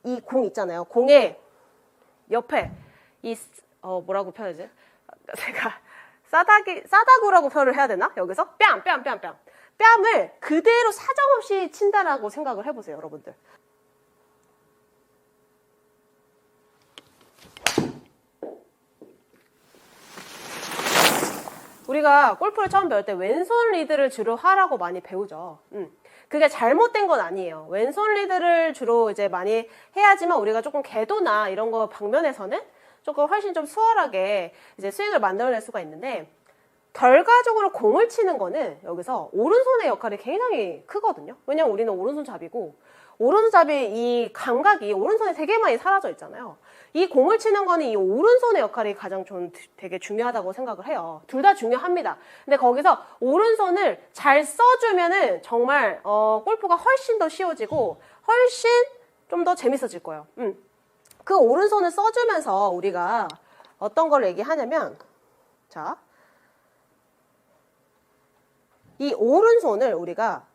이 공 있잖아요. 공의 옆에 뭐라고 표현하지? 제가 싸다구라고 표현을 해야 되나? 여기서 뺨을 그대로 사정없이 친다라고 생각을 해보세요, 여러분들. 우리가 골프를 처음 배울 때 왼손 리드를 주로 하라고 많이 배우죠. 그게 잘못된 건 아니에요. 왼손 리드를 주로 이제 많이 해야지만 우리가 조금 궤도나 이런 거 방면에서는 조금 훨씬 좀 수월하게 이제 스윙을 만들어낼 수가 있는데, 결과적으로 공을 치는 거는 여기서 오른손의 역할이 굉장히 크거든요. 왜냐면 우리는 오른손잡이고, 오른손잡이 이 감각이 오른손에 되게 많이 사라져 있잖아요. 이 공을 치는 거는 이 오른손의 역할이 가장 좀 되게 중요하다고 생각을 해요. 둘 다 중요합니다. 근데 거기서 오른손을 잘 써주면은 정말 골프가 훨씬 더 쉬워지고 훨씬 좀 더 재밌어질 거예요. 그 오른손을 써주면서 우리가 어떤 걸 얘기하냐면, 자, 이 오른손을 우리가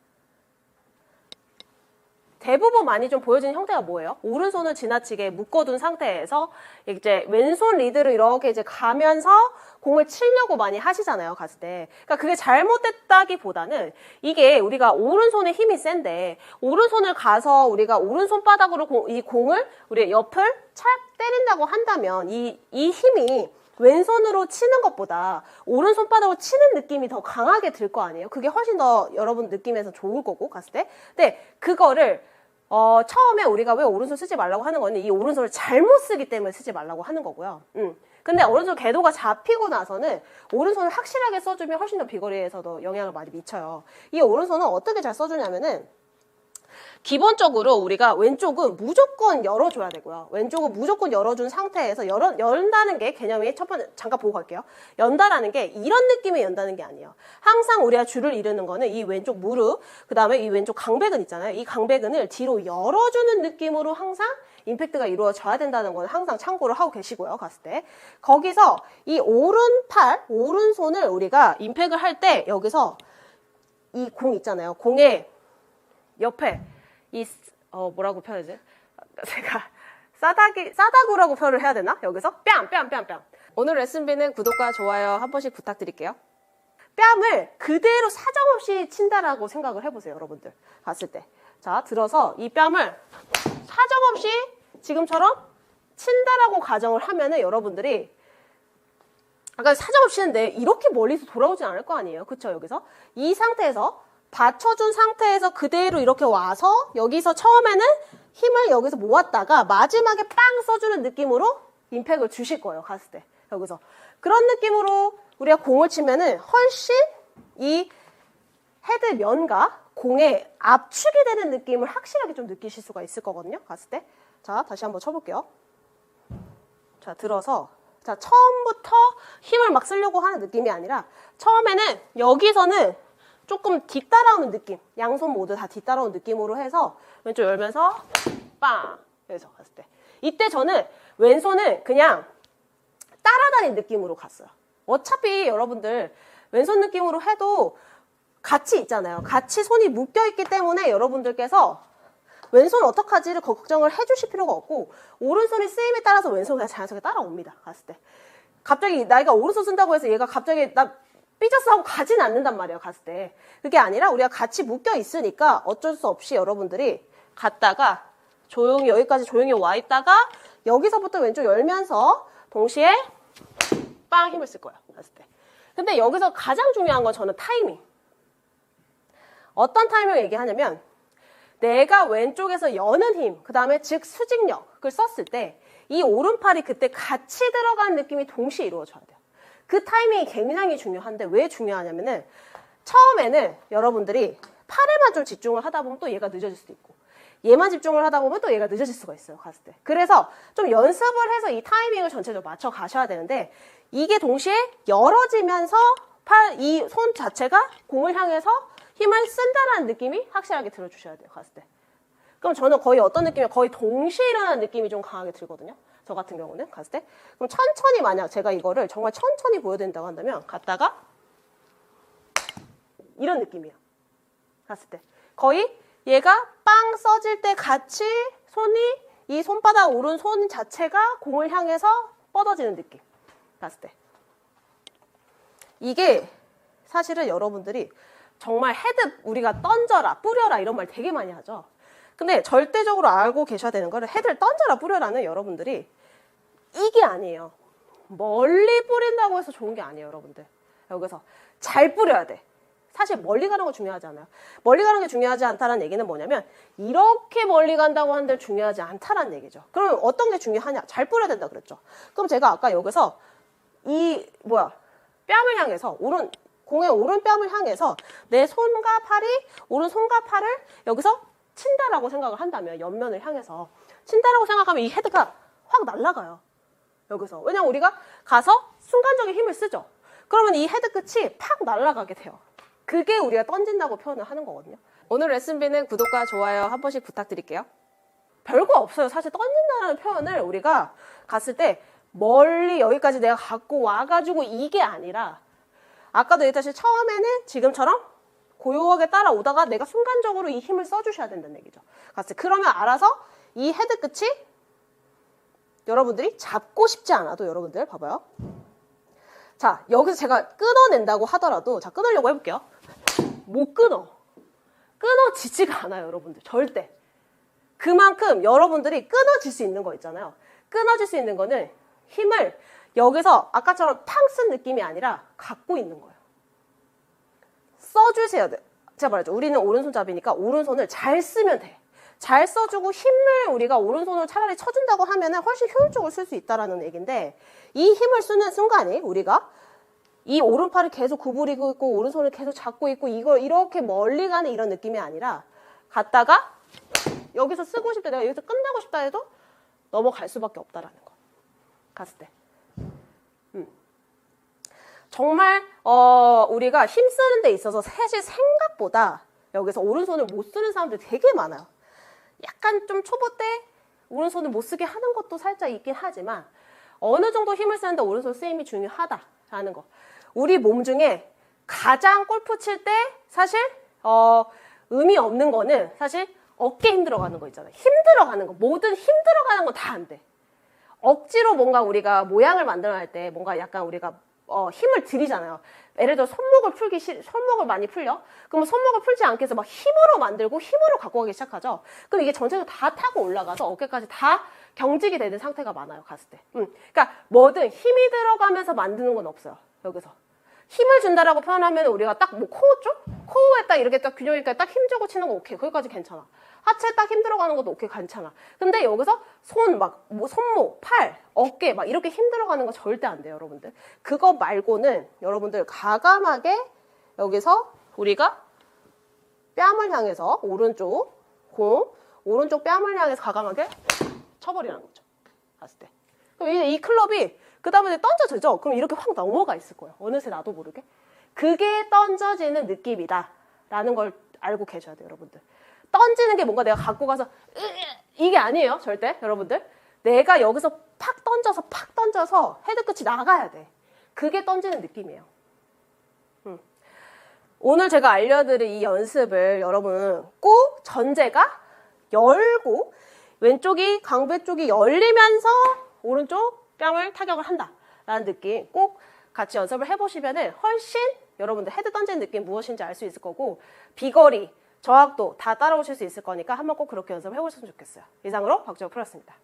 대부분 많이 좀 보여지는 형태가 뭐예요? 오른손을 지나치게 묶어둔 상태에서 이제 왼손 리드를 이렇게 이제 가면서 공을 치려고 많이 하시잖아요, 갔을 때. 그러니까 그게 잘못됐다기보다는 이게 우리가 오른손에 힘이 센데 오른손을 가서 우리가 오른손 바닥으로 이 공을 우리 옆을 착 때린다고 한다면 이 힘이 왼손으로 치는 것보다 오른손 바닥으로 치는 느낌이 더 강하게 들 거 아니에요? 그게 훨씬 더 여러분 느낌에서 좋을 거고, 갔을 때. 근데 그거를 처음에 우리가 왜 오른손 쓰지 말라고 하는 거는 이 오른손을 잘못 쓰기 때문에 쓰지 말라고 하는 거고요. 근데 오른손 궤도가 잡히고 나서는 오른손을 확실하게 써주면 훨씬 더 비거리에서도 영향을 많이 미쳐요. 이 오른손은 어떻게 잘 써주냐면은, 기본적으로 우리가 왼쪽은 무조건 열어줘야 되고요. 왼쪽은 무조건 열어준 상태에서 연다는 게 개념이 첫 번째, 잠깐 보고 갈게요. 연다라는 게 이런 느낌의 연다는 게 아니에요. 항상 우리가 줄을 이루는 거는 이 왼쪽 무릎, 그 다음에 이 왼쪽 강배근 있잖아요. 이 강배근을 뒤로 열어주는 느낌으로 항상 임팩트가 이루어져야 된다는 건 항상 참고를 하고 계시고요, 갔을 때. 거기서 이 오른손을 우리가 임팩을 할 때 여기서 이 공 있잖아요. 공의 옆에 뭐라고 표현하지? 제가 싸다구라고 표현을 해야 되나? 여기서 뺨. 오늘 레슨비는 구독과 좋아요 한 번씩 부탁드릴게요. 뺨을 그대로 사정없이 친다라고 생각을 해보세요, 여러분들. 봤을 때. 자, 들어서 이 뺨을 사정없이 지금처럼 친다라고 가정을 하면은 여러분들이 아까 사정없이 치는데 이렇게 멀리서 돌아오진 않을 거 아니에요. 그쵸? 여기서 이 상태에서 받쳐준 상태에서 그대로 이렇게 와서 여기서 처음에는 힘을 여기서 모았다가 마지막에 빵 써주는 느낌으로 임팩을 주실 거예요, 갔을 때. 여기서. 그런 느낌으로 우리가 공을 치면은 훨씬 이 헤드 면과 공의 압축이 되는 느낌을 확실하게 좀 느끼실 수가 있을 거거든요, 갔을 때. 자, 다시 한번 쳐볼게요. 자, 들어서. 자, 처음부터 힘을 막 쓰려고 하는 느낌이 아니라 처음에는 여기서는 조금 뒤따라오는 느낌, 양손 모두 다 뒤따라오는 느낌으로 해서 왼쪽 열면서 빵! 여기서 갔을 때. 이때 저는 왼손을 그냥 따라다니는 느낌으로 갔어요. 어차피 여러분들 왼손 느낌으로 해도 같이 있잖아요. 같이 손이 묶여있기 때문에 여러분들께서 왼손 어떡하지를 걱정을 해주실 필요가 없고, 오른손의 쓰임에 따라서 왼손이 그냥 자연스럽게 따라옵니다, 갔을 때. 갑자기 나이가 오른손 쓴다고 해서 얘가 갑자기 나 삐졌어 하고 가진 않는단 말이에요, 갔을 때. 그게 아니라 우리가 같이 묶여 있으니까 어쩔 수 없이 여러분들이 갔다가 조용히 여기까지 조용히 와 있다가 여기서부터 왼쪽 열면서 동시에 빵 힘을 쓸 거예요, 갔을 때. 근데 여기서 가장 중요한 건 저는 타이밍. 어떤 타이밍을 얘기하냐면, 내가 왼쪽에서 여는 힘, 그 다음에 즉 수직력을 썼을 때 이 오른팔이 그때 같이 들어가는 느낌이 동시에 이루어져야 돼요. 그 타이밍이 굉장히 중요한데 왜 중요하냐면은, 처음에는 여러분들이 팔에만 좀 집중을 하다 보면 또 얘가 늦어질 수도 있고, 얘만 집중을 하다 보면 또 얘가 늦어질 수가 있어요, 갔을 때. 그래서 좀 연습을 해서 이 타이밍을 전체적으로 맞춰 가셔야 되는데, 이게 동시에 열어지면서 이 손 자체가 공을 향해서 힘을 쓴다라는 느낌이 확실하게 들어주셔야 돼요, 갔을 때. 그럼 저는 거의 어떤 느낌이에요? 거의 동시에 일어나는 느낌이 좀 강하게 들거든요, 저 같은 경우는, 갔을 때. 그럼 천천히, 만약 제가 이거를 정말 천천히 보여드린다고 한다면, 갔다가 이런 느낌이에요, 갔을 때. 거의 얘가 빵 써질 때 같이 손이 이 손바닥 오른손 자체가 공을 향해서 뻗어지는 느낌. 봤을 때. 이게 사실은 여러분들이 정말 헤드 우리가 던져라, 뿌려라 이런 말 되게 많이 하죠. 근데 절대적으로 알고 계셔야 되는 거를 헤드를 던져라, 뿌려라는 여러분들이 이게 아니에요. 멀리 뿌린다고 해서 좋은 게 아니에요, 여러분들. 여기서 잘 뿌려야 돼. 사실 멀리 가는 거 중요하지 않아요. 멀리 가는 게 중요하지 않다는 얘기는 뭐냐면 이렇게 멀리 간다고 하는데 중요하지 않다는 얘기죠. 그럼 어떤 게 중요하냐? 잘 뿌려야 된다 그랬죠. 그럼 제가 아까 여기서 뺨을 향해서 공의 오른뺨을 향해서 내 손과 팔이 오른손과 팔을 여기서 친다라고 생각을 한다면 옆면을 향해서 친다라고 생각하면 이 헤드가 확 날아가요. 여기서. 왜냐면 우리가 가서 순간적인 힘을 쓰죠. 그러면 이 헤드 끝이 팍 날아가게 돼요. 그게 우리가 던진다고 표현을 하는 거거든요. 오늘 레슨비는 구독과 좋아요 한 번씩 부탁드릴게요. 별거 없어요. 사실 던진다는 표현을 우리가 갔을 때 멀리 여기까지 내가 갖고 와가지고 이게 아니라 아까도 얘기했듯이 처음에는 지금처럼 고요하게 따라오다가 내가 순간적으로 이 힘을 써주셔야 된다는 얘기죠. 갔을 때 그러면 알아서 이 헤드 끝이 여러분들이 잡고 싶지 않아도 여러분들 봐봐요. 자, 여기서 제가 끊어낸다고 하더라도 자, 끊으려고 해볼게요. 못 끊어. 끊어지지가 않아요, 여러분들. 절대. 그만큼 여러분들이 끊어질 수 있는 거 있잖아요. 끊어질 수 있는 거는 힘을 여기서 아까처럼 팡 쓴 느낌이 아니라 갖고 있는 거예요. 써주세요. 제가 말했죠. 우리는 오른손잡이니까 오른손을 잘 쓰면 돼. 잘 써주고 힘을 우리가 오른손으로 차라리 쳐준다고 하면 훨씬 효율적으로 쓸 수 있다는 얘기인데 이 힘을 쓰는 순간에 우리가 이 오른팔을 계속 구부리고 있고 오른손을 계속 잡고 있고 이걸 이렇게 멀리 가는 이런 느낌이 아니라 갔다가 여기서 쓰고 싶다 내가 여기서 끝내고 싶다 해도 넘어갈 수밖에 없다라는 거. 갔을 때. 정말 우리가 힘쓰는 데 있어서 사실 생각보다 여기서 오른손을 못 쓰는 사람들 되게 많아요. 약간 좀 초보 때 오른손을 못 쓰게 하는 것도 살짝 있긴 하지만 어느 정도 힘을 쓰는데 오른손 쓰임이 중요하다라는 거. 우리 몸 중에 가장 골프 칠 때 사실 의미 없는 거는 사실 어깨 힘 들어가는 거 있잖아요. 힘 들어가는 거. 뭐든 힘 들어가는 건 다 안 돼. 억지로 뭔가 우리가 모양을 만들어 할 때 뭔가 약간 우리가 힘을 들이잖아요. 예를 들어 손목을 많이 풀려? 그러면 손목을 풀지 않게 해서 막 힘으로 만들고 힘으로 갖고 가기 시작하죠. 그럼 이게 전체적으로 다 타고 올라가서 어깨까지 다 경직이 되는 상태가 많아요. 갔을 때. 그러니까 뭐든 힘이 들어가면서 만드는 건 없어요. 여기서. 힘을 준다라고 표현하면 우리가 딱 뭐 코어 쪽? 코어에 딱 이렇게 딱 균형이니까 딱 힘주고 치는 거 오케이. 거기까지 괜찮아. 하체에 딱 힘 들어가는 것도 오케이 괜찮아. 근데 여기서 손목, 팔, 어깨 막 이렇게 힘 들어가는 거 절대 안 돼요, 여러분들. 그거 말고는 여러분들 가감하게 여기서 우리가 뺨을 향해서 오른쪽 뺨을 향해서 가감하게 쳐버리라는 거죠. 봤을 때. 그럼 이 클럽이 그 다음에 던져지죠? 그럼 이렇게 확 넘어가 있을 거예요. 어느새 나도 모르게. 그게 던져지는 느낌이다. 라는 걸 알고 계셔야 돼요, 여러분들. 던지는 게 뭔가 내가 갖고 가서 이게 아니에요, 절대. 여러분들. 내가 여기서 팍 던져서 헤드 끝이 나가야 돼. 그게 던지는 느낌이에요. 오늘 제가 알려드릴 이 연습을 여러분 꼭 전제가 열고 왼쪽이 강배 쪽이 열리면서 오른쪽 뺨을 타격을 한다라는 느낌 꼭 같이 연습을 해보시면은 훨씬 여러분들 헤드 던지는 느낌 무엇인지 알 수 있을 거고 비거리, 저항도 다 따라오실 수 있을 거니까 한번 꼭 그렇게 연습을 해보셨으면 좋겠어요. 이상으로 박지호 프로였습니다.